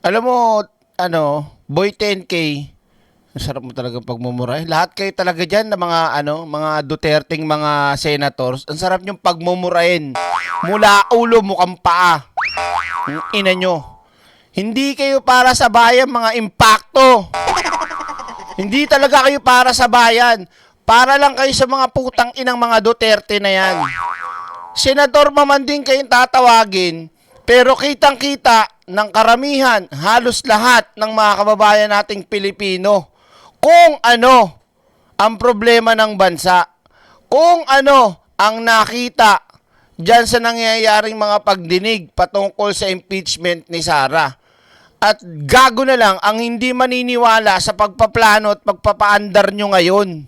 Alam mo, Boy 10K, ang sarap mo talagang pagmumuray. Lahat kayo talaga dyan na mga Duterteng mga senators, ang sarap niyong pagmumurahin. Mula ulo mukhang paa. Ang ina nyo. Hindi kayo para sa bayan, mga impacto. Hindi talaga kayo para sa bayan. Para lang kayo sa mga putang inang mga Duterte na yan. Senador pa man din kayong tatawagin, pero kitang-kita ng karamihan, halos lahat ng mga kababayan nating Pilipino, kung ano ang problema ng bansa, kung ano ang nakita dyan sa nangyayaring mga pagdinig patungkol sa impeachment ni Sara. At gago na lang ang hindi maniniwala sa pagpaplano at pagpapaandar nyo ngayon.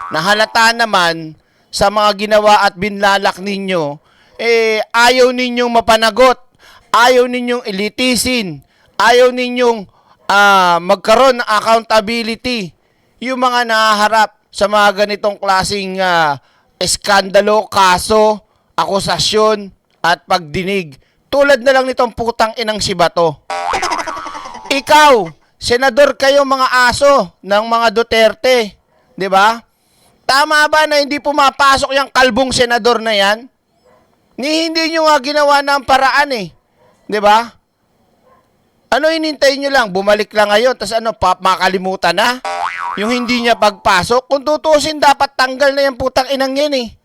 Nahalata naman sa mga ginawa at binlalak ninyo, ayaw ninyong mapanagot, ayaw ninyong elitisin, ayaw ninyong magkaroon ng accountability. Yung mga nahaharap sa mga ganitong klaseng eskandalo, kaso, akusasyon, at pagdinig. Tulad na lang nitong putang inang si Bato. Ikaw, senador kayo mga aso ng mga Duterte, 'di ba? Tama ba na hindi pumapasok yung kalbong senador na yan? Hindi nyo nga ginawa ng paraan eh. 'Di ba? Ano hinintay nyo lang? Bumalik lang ngayon, tapos makalimutan na? Yung hindi niya pagpasok? Kung tutusin, dapat tanggal na yung putang inang yan eh.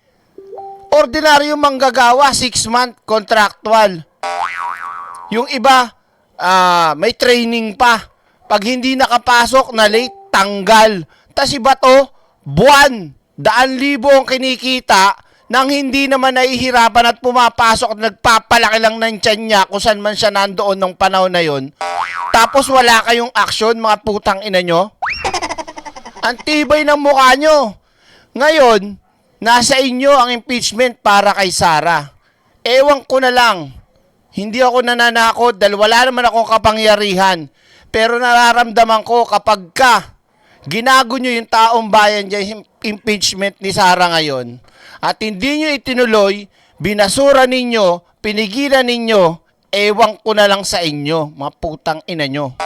Ordinaryong manggagawa, 6-month contractual. Yung iba, may training pa. Pag hindi nakapasok na late, tanggal. Tas iba to, buwan, daan-libo ang kinikita nang hindi naman nahihirapan at pumapasok at nagpapalaki lang ng tiyan niya kung saan man siya nandoon ng panahon na yon. Tapos wala kayong aksyon, mga putang ina nyo. Ang tibay ng mukha nyo. Ngayon, nasa inyo ang impeachment para kay Sara. Ewan ko na lang. Hindi ako nananakot dahil wala naman akong kapangyarihan. Pero nararamdaman ko kapag ginago nyo yung taong bayan dyan, yung impeachment ni Sara ngayon, at hindi nyo itinuloy, binasura ninyo, pinigilan ninyo, ewan ko na lang sa inyo, mga putang ina nyo.